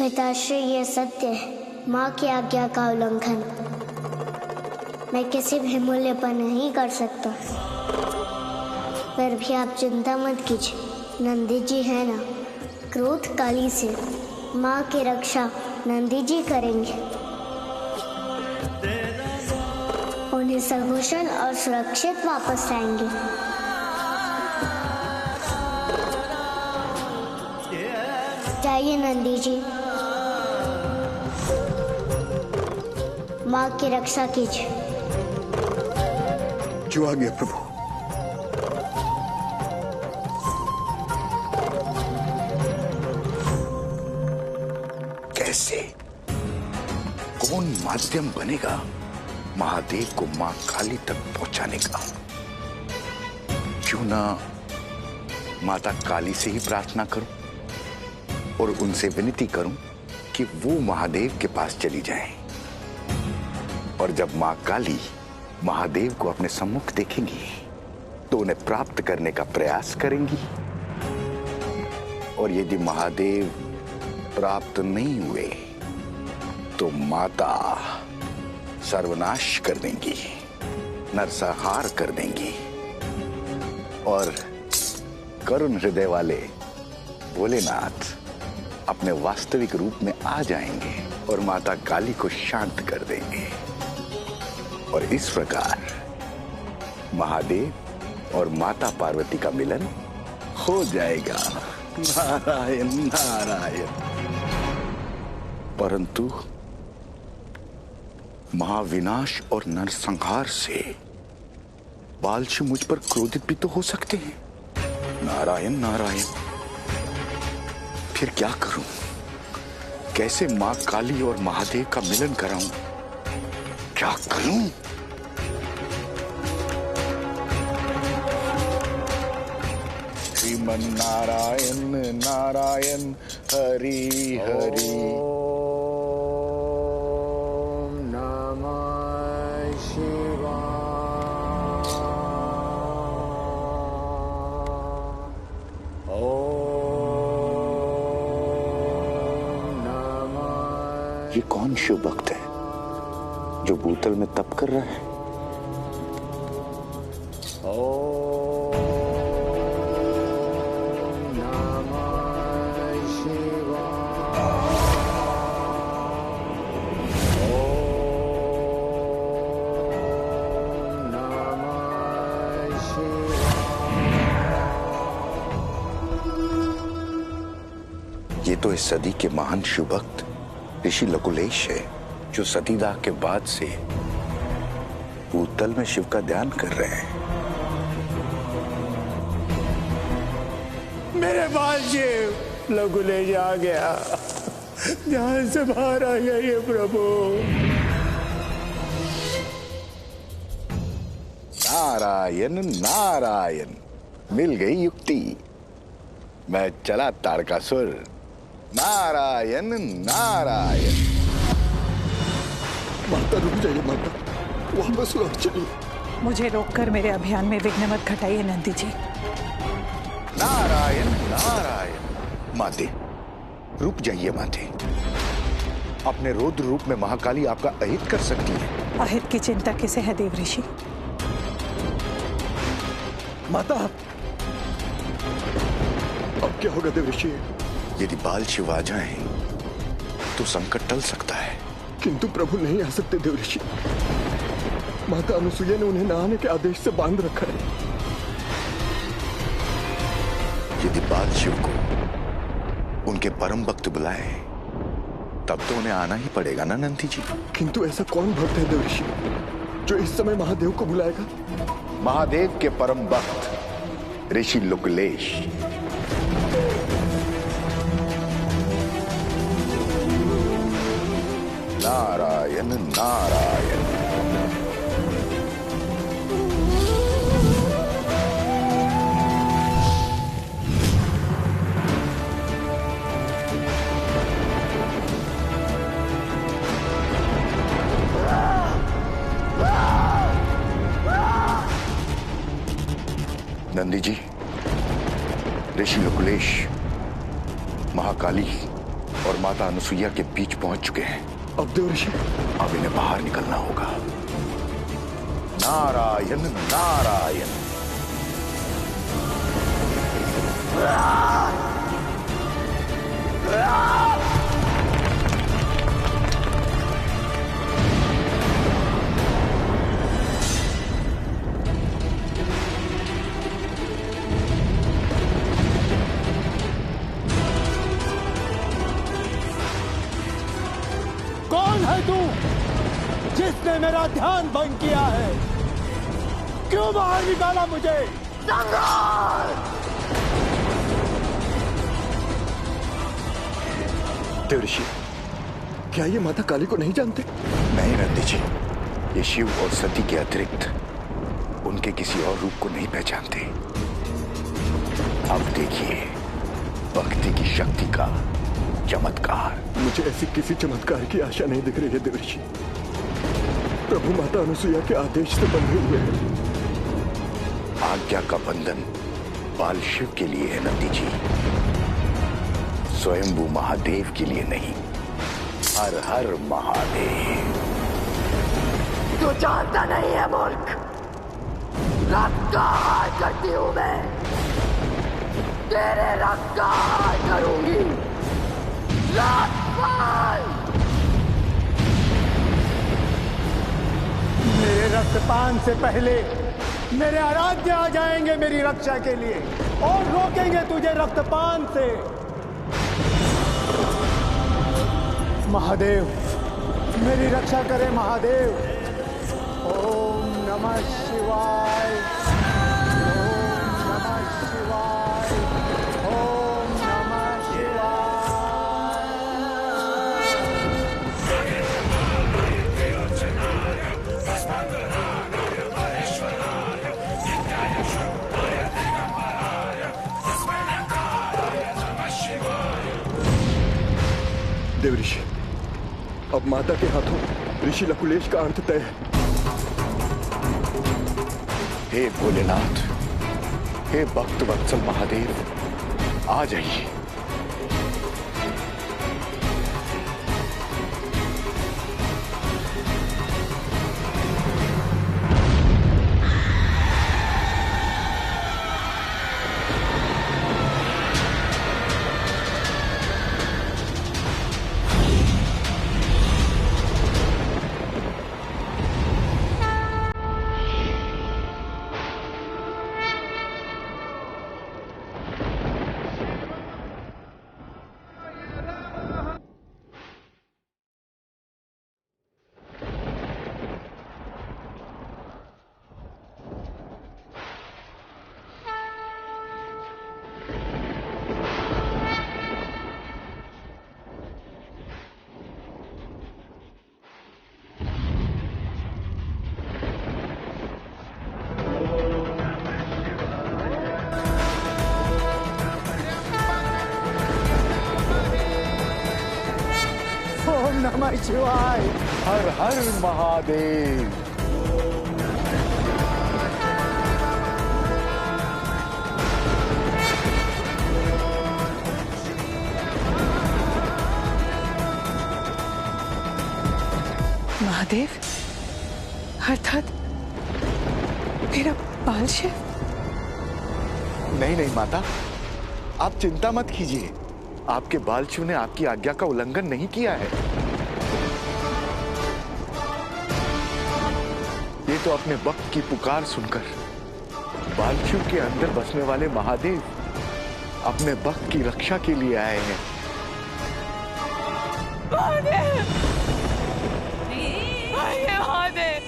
पिताश्री, ये सत्य है, माँ की आज्ञा का उल्लंघन मैं किसी भी मूल्य पर नहीं कर सकता। फिर भी आप चिंता मत कीजिए, नंदी जी है ना, क्रोध काली से माँ की रक्षा नंदी जी करेंगे। उन्हें सकुशल और सुरक्षित वापस आएंगे। जाइए नंदी जी, माँ की रक्षा कीजिए। जो आ गया प्रभु। कैसे, कौन माध्यम बनेगा महादेव को मां काली तक पहुंचाने का? क्यों ना माता काली से ही प्रार्थना करूं और उनसे विनती करूं कि वो महादेव के पास चली जाएं। और जब मां काली महादेव को अपने सम्मुख देखेंगी तो उन्हें प्राप्त करने का प्रयास करेंगी। और यदि महादेव प्राप्त नहीं हुए तो माता सर्वनाश कर देंगी, नरसंहार कर देंगी और करुण हृदय वाले भोलेनाथ अपने वास्तविक रूप में आ जाएंगे और माता काली को शांत कर देंगे। और इस प्रकार महादेव और माता पार्वती का मिलन हो जाएगा। नारायण नारायण। परंतु महाविनाश और नरसंहार से बालशी मुझ पर क्रोधित भी तो हो सकते हैं। नारायण नारायण। फिर क्या करूं? कैसे मां काली और महादेव का मिलन कराऊं? क्या करूं? श्रीमन नारायण नारायण हरि हरि। ओम नमः शिवाय। ओम नमः। ये कौन शिव भक्त है जो भूतल में तप कर रहा है? ये तो इस सदी के महान शिव भक्त ऋषि लकुलेश है, जो सतीदाह के बाद से भूतल में शिव का ध्यान कर रहे हैं। मेरे बाल शिव लकुलेश आ गया, ध्यान से बाहर आ गया ये प्रभु। नारायण नारायण। मिल गई युक्ति। मैं चला तारकासुर। नारायण नारायण। माता रुक जाइए माता, वापस लौट चलिए। मुझे रोककर मेरे अभियान में विघ्न मत घटाइए नंदी जी। नारायण नारायण। माते रुक जाइए माते। अपने रौद्र रूप में महाकाली आपका अहित कर सकती है। अहित की चिंता किसे है देव ऋषि? माता अब क्या होगा देव ऋषि? यदि बाल शिव आ जाएं, तो संकट टल सकता है। किंतु प्रभु नहीं आ सकते देव ऋषि। माता अनुसुईया ने उन्हें न आने के आदेश से बांध रखा है। यदि बाल शिव को उनके परम भक्त बुलाए तब तो उन्हें आना ही पड़ेगा ना नंदी जी। किंतु ऐसा कौन भक्त है देव ऋषि जो इस समय महादेव को बुलाएगा? महादेव के परम भक्त ऋषि लकुलेश। नारायण नारायण। नंदी जी, ऋषि लकुलेश, महाकाली और माता अनुसुईया के बीच पहुंच चुके हैं। अब देवर्षि, अब इन्हें बाहर निकलना होगा। नारायण नारायण। कौन है तू जिसने मेरा ध्यान भंग किया है? क्यों बाहर निकाला मुझे? देवर्षि, क्या ये माता काली को नहीं जानते? नहीं नंदी जी, ये शिव और सती के अतिरिक्त उनके किसी और रूप को नहीं पहचानते। अब देखिए भक्ति की शक्ति का चमत्कार। मुझे ऐसी किसी चमत्कार की आशा नहीं दिख रही है देवर्षि। प्रभु माता अनुसुईया के आदेश से बंधे हुए हैं। आज्ञा का बंधन बाल शिव के लिए है नंदी जी, स्वयंभू महादेव के लिए नहीं। हर हर महादेव। तू जानता नहीं है मूर्ख, रक्त का हार करती हूं मैं, तेरे रक्त का हार करूंगी। राजपाल, मेरे रक्तपान से पहले मेरे आराध्य आ जाएंगे मेरी रक्षा के लिए और रोकेंगे तुझे रक्तपान से। महादेव, मेरी रक्षा करे महादेव। ओम नमः शिवाय, ओम नमः शिवाय, ओम नमः शिवाय। देवऋषि, अब माता के हाथों ऋषि लकुलेश का अंत तय है। हे भोलेनाथ, हे भक्त वत्सल महादेव, आ जाइए। ओम नमः शिवाय। हर हर महादेव। महादेव, अर्थात मेरा बाल शिव? नहीं नहीं माता, आप चिंता मत कीजिए। आपके बाल शिव ने आपकी आज्ञा का उल्लंघन नहीं किया है। ये तो अपने भक्त की पुकार सुनकर बाल शिव के अंदर बसने वाले महादेव अपने भक्त की रक्षा के लिए आए हैं। महादेव, आइए महादेव,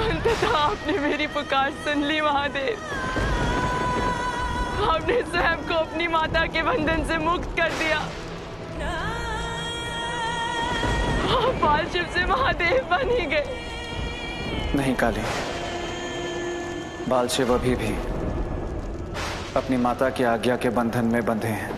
अंततः आपने मेरी पुकार सुन ली महादेव। आपने स्वयं को अपनी माता के बंधन से मुक्त कर दिया। आप बाल शिव से महादेव बन ही गए। नहीं काली, बाल शिव अभी भी अपनी माता की आज्ञा के बंधन में बंधे हैं।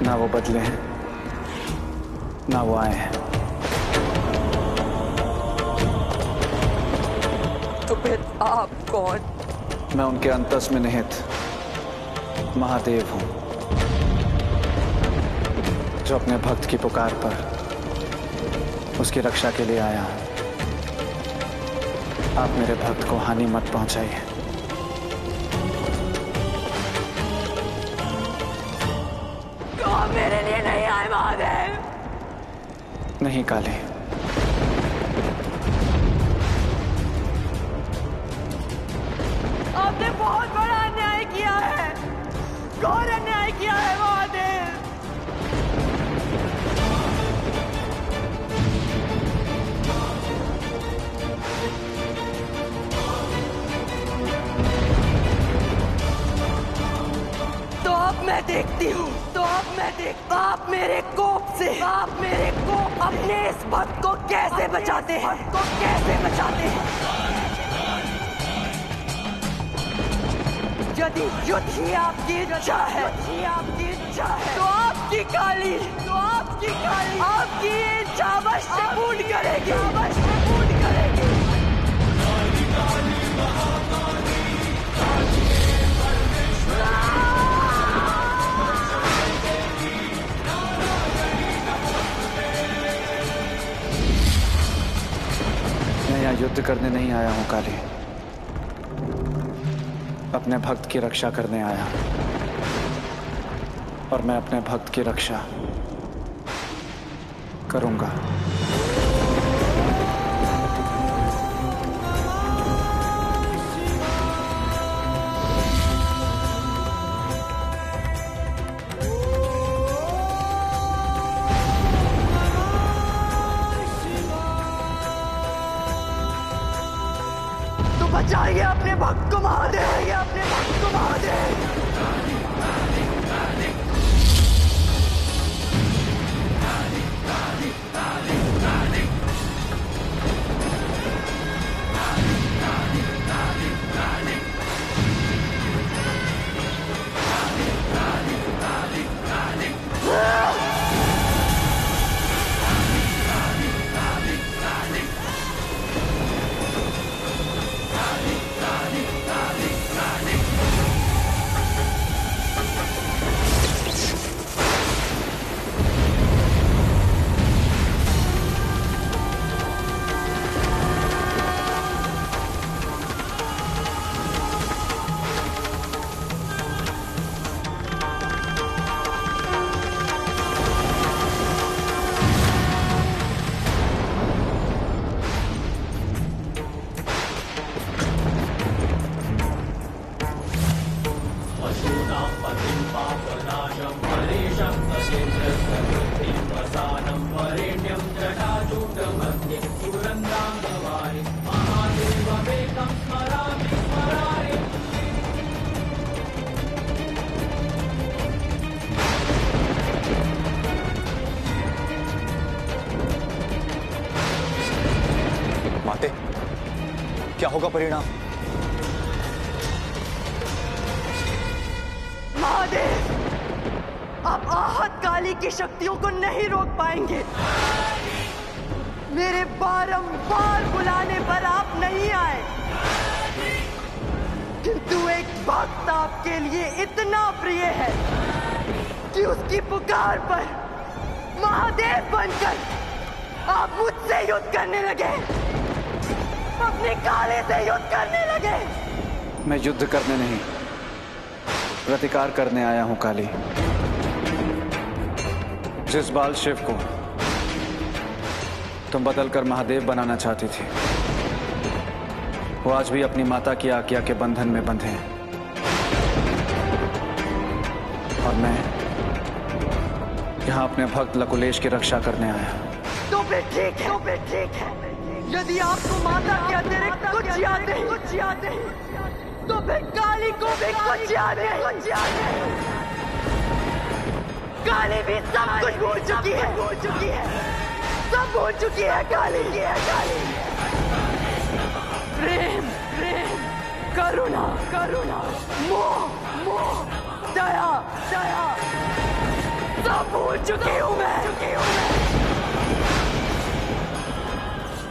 ना वो बदले हैं, ना वो आए हैं। तो फिर आप कौन? मैं उनके अंतस में निहित महादेव हूं, जो अपने भक्त की पुकार पर उसकी रक्षा के लिए आया हूं। आप मेरे भक्त को हानि मत पहुंचाइए। तो आप मेरे लिए नहीं आए महादेव? नहीं काली, आपने बहुत बड़ा अन्याय किया है, घोर अन्याय किया है महादेव। तो अब मैं देखती हूँ, आप मेरे कोप से, अपने इस भक्त को कैसे बचाते हैं, यदि युद्ध ही आपकी इच्छा है, तो आपकी काली आपकी इच्छा अवश्य पूर्ण करेगी। मैं यहाँ युद्ध करने नहीं आया हूँ काली, अपने भक्त की रक्षा करने आया हूं। और मैं अपने भक्त की रक्षा करूंगा। तो बचाइए अपने भक्त को महादेव। माते, क्या होगा परिणाम? महादेव, आप आहत काली की शक्तियों को नहीं रोक पाएंगे। मेरे बारंबार बुलाने पर आप नहीं आए, किंतु एक भक्त आपके लिए इतना प्रिय है कि उसकी पुकार पर महादेव बनकर आप मुझसे युद्ध करने लगे, अपने काले से युद्ध करने लगे। मैं युद्ध करने नहीं, प्रतिकार करने आया हूं काली। जिस बाल शिव को तुम बदलकर महादेव बनाना चाहती थी, वो आज भी अपनी माता की आज्ञा के बंधन में बंधे हैं। और मैं यहां अपने भक्त लकुलेश की रक्षा करने आया। तो फिर ठीक है, यदि आपको माता के अतिरिक्त कुछ याद नहीं, तो फिर काली को भी कुछ याद नहीं। काली भी सब कुछ भूल चुकी है, सब भूल चुकी है काली। प्रेम, करुणा, मोह, दया, सब भूल चुकी हूँ मैं।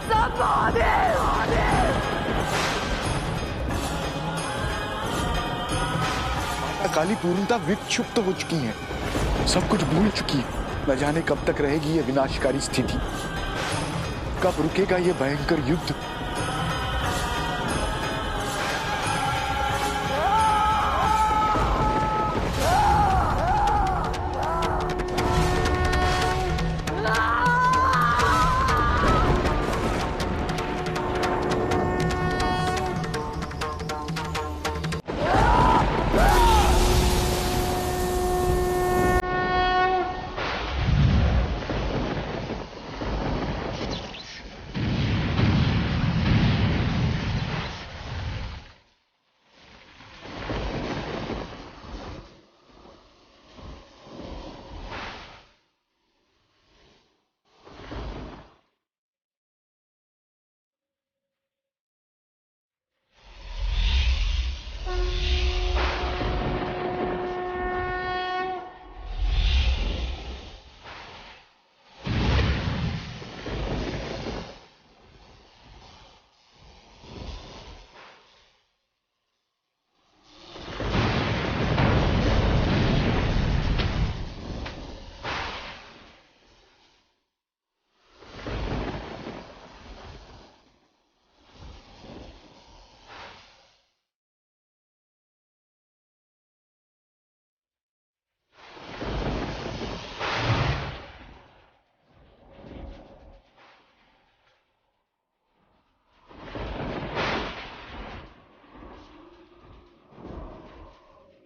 सब महादेव, काली पूर्णता विक्षुब्ध हो चुकी है, सब कुछ भूल चुकी है। न जाने कब तक रहेगी ये विनाशकारी स्थिति, कब रुकेगा ये भयंकर युद्ध।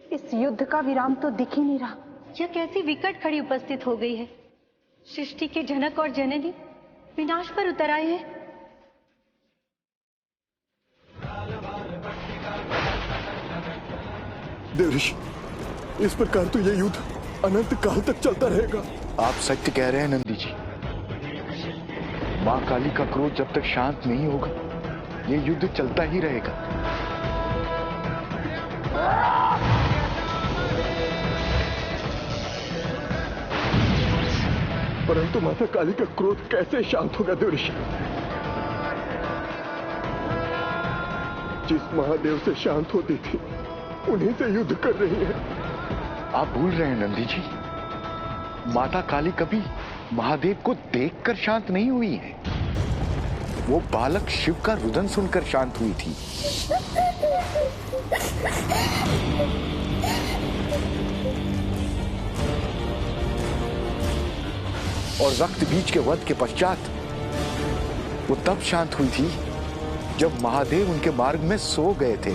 इस युद्ध का विराम तो दिख ही नहीं रहा। यह कैसी विकट खड़ी उपस्थित हो गई है। सृष्टि के जनक और जननी विनाश पर उतर आए हैं। देवऋषि, इस प्रकार तो ये युद्ध अनंत काल तक चलता रहेगा। आप सत्य कह रहे हैं नंदी जी। मां काली का क्रोध जब तक शांत नहीं होगा ये युद्ध चलता ही रहेगा। परंतु माता काली का क्रोध कैसे शांत होगा देवऋषि? जिस महादेव से शांत होती थी उन्हीं से युद्ध कर रही है। आप भूल रहे हैं नंदी जी, माता काली कभी महादेव को देखकर शांत नहीं हुई है, वो बालक शिव का रुदन सुनकर शांत हुई थी। और रक्त बीज के वध के पश्चात वो तब शांत हुई थी जब महादेव उनके मार्ग में सो गए थे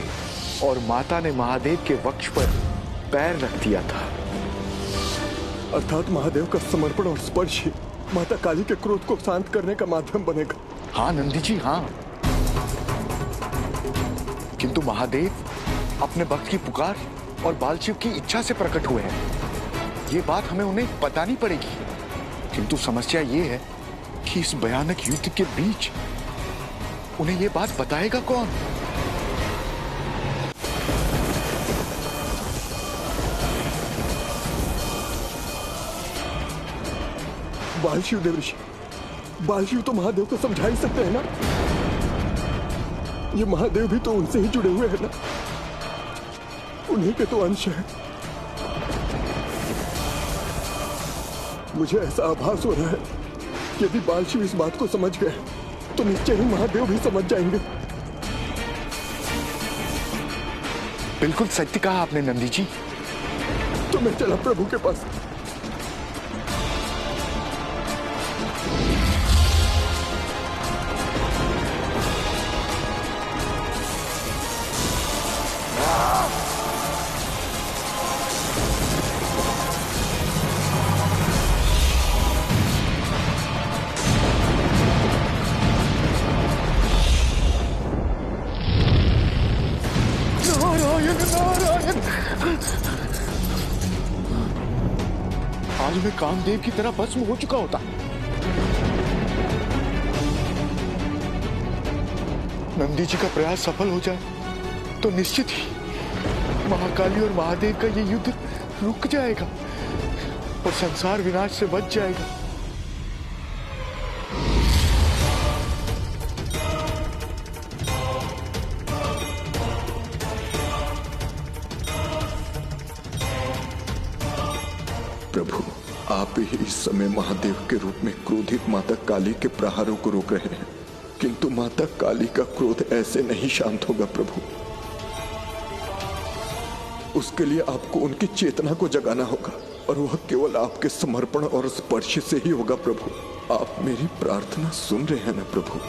और माता ने महादेव के वक्ष पर पैर रख दिया था। अर्थात महादेव का समर्पण और स्पर्श ही माता काली के क्रोध को शांत करने का माध्यम बनेगा। हाँ नंदी जी, हाँ। किंतु महादेव अपने भक्त की पुकार और बालशिव की इच्छा से प्रकट हुए हैं। ये बात हमें उन्हें बतानी पड़ेगी। किंतु समस्या ये है कि इस भयानक युद्ध के बीच उन्हें ये बात बताएगा कौन? बालशिव देवऋषि, बालशिव तो महादेव को समझा ही सकते हैं ना। ये महादेव भी तो उनसे ही जुड़े हुए हैं ना, उन्हीं के तो अंश है। मुझे ऐसा आभास हो रहा है कि यदि बालशिव इस बात को समझ गए तो निश्चय ही महादेव भी समझ जाएंगे। बिल्कुल सत्य कहा आपने नंदी जी। तो मैं चला प्रभु के पास। आज मैं कामदेव की तरह भस्म हो चुका होता। नंदी जी का प्रयास सफल हो जाए तो निश्चित ही महाकाली और महादेव का ये युद्ध रुक जाएगा और संसार विनाश से बच जाएगा। आप ही इस समय महादेव के रूप में क्रोधित माता काली के प्रहारों को रोक रहे हैं, किंतु माता काली का क्रोध ऐसे नहीं शांत होगा प्रभु। उसके लिए आपको उनकी चेतना को जगाना होगा, और वह केवल आपके समर्पण और स्पर्श से ही होगा प्रभु। आप मेरी प्रार्थना सुन रहे हैं ना प्रभु?